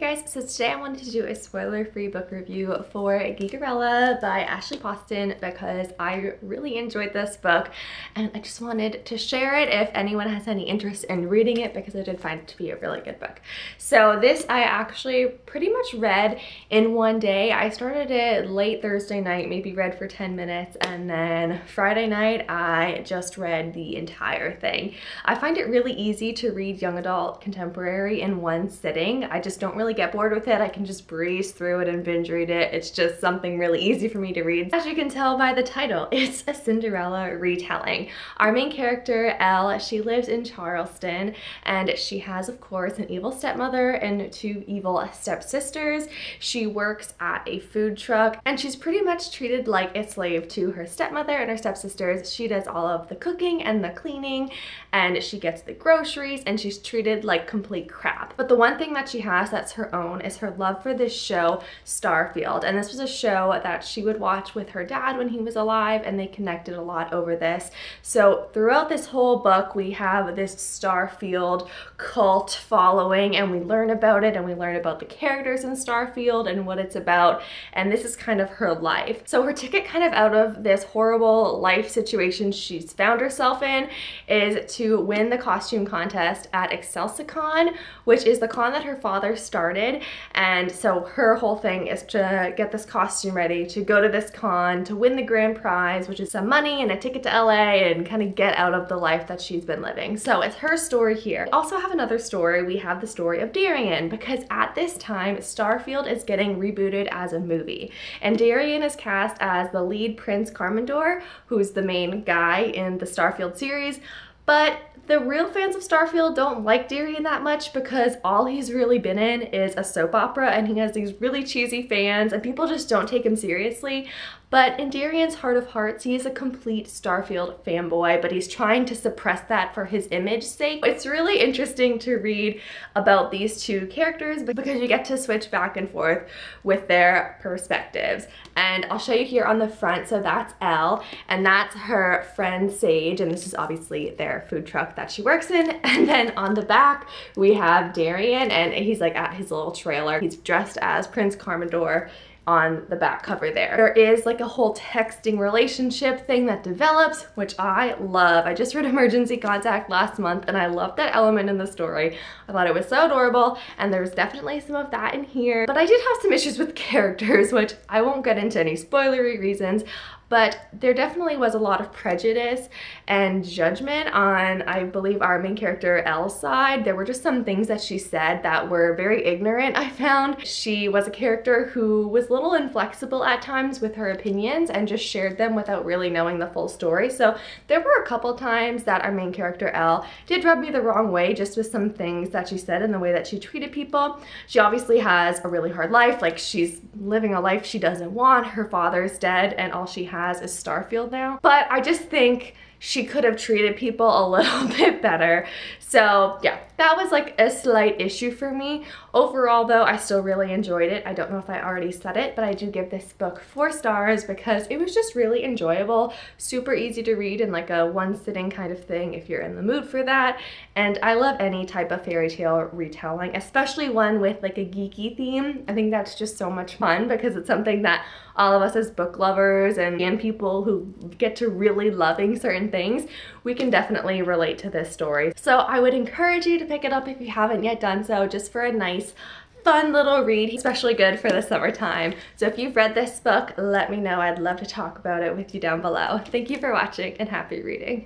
guys, so today I wanted to do a spoiler-free book review for Geekerella by Ashley Poston because I really enjoyed this book and I just wanted to share it if anyone has any interest in reading it because I did find it to be a really good book. So this I actually pretty much read in one day. I started it late Thursday night, maybe read for 10 minutes, and then Friday night I just read the entire thing. I find it really easy to read young adult contemporary in one sitting. I just don't really get bored with it. I can just breeze through it and binge read it. It's just something really easy for me to read. As you can tell by the title, it's a Cinderella retelling. Our main character, Elle, she lives in Charleston and she has, of course, an evil stepmother and two evil stepsisters. She works at a food truck and she's pretty much treated like a slave to her stepmother and her stepsisters. She does all of the cooking and the cleaning and she gets the groceries and she's treated like complete crap. But the one thing that she has that's her own is her love for this show, Starfield. And this was a show that she would watch with her dad when he was alive and they connected a lot over this. So throughout this whole book, we have this Starfield cult following and we learn about it and we learn about the characters in Starfield and what it's about. And this is kind of her life. So her ticket kind of out of this horrible life situation she's found herself in is to win the costume contest at ExcelsiCon, which is the con that her father started. And so her whole thing is to get this costume ready, to go to this con, to win the grand prize, which is some money and a ticket to LA and kind of get out of the life that she's been living. So it's her story here. We also have another story. We have the story of Darian, because at this time, Starfield is getting rebooted as a movie. And Darian is cast as the lead Prince Carmendor, who's the main guy in the Starfield series. But the real fans of Starfield don't like Darian that much because all he's really been in is a soap opera and he has these really cheesy fans and people just don't take him seriously. But in Darian's heart of hearts, he is a complete Starfield fanboy, but he's trying to suppress that for his image's sake. It's really interesting to read about these two characters because you get to switch back and forth with their perspectives. And I'll show you here on the front, so that's Elle, and that's her friend Sage, and this is obviously their food truck that she works in. And then on the back, we have Darian, and he's like at his little trailer. He's dressed as Prince Carmendor on the back cover there. There is like a whole texting relationship thing that develops, which I love. I just read Emergency Contact last month and I loved that element in the story. I thought it was so adorable and there's definitely some of that in here. But I did have some issues with characters, which I won't get into any spoilery reasons, but there definitely was a lot of prejudice and judgment on, I believe, our main character Elle's side. There were just some things that she said that were very ignorant, I found. She was a character who was a little inflexible at times with her opinions and just shared them without really knowing the full story. So there were a couple times that our main character Elle did rub me the wrong way just with some things that she said and the way that she treated people. She obviously has a really hard life, like she's living a life she doesn't want. Her father's dead and all she has is Starfield now. But I just think she could have treated people a little bit better. So yeah, that was like a slight issue for me. Overall though, I still really enjoyed it. I don't know if I already said it, but I do give this book 4 stars because it was just really enjoyable, super easy to read in like a one sitting kind of thing if you're in the mood for that. And I love any type of fairy tale retelling, especially one with like a geeky theme. I think that's just so much fun because it's something that all of us as book lovers and people who get to really loving certain things, we can definitely relate to this story. So I would encourage you to pick it up if you haven't yet done so, just for a nice fun little read, especially good for the summertime. So if you've read this book, let me know. I'd love to talk about it with you down below. Thank you for watching and happy reading.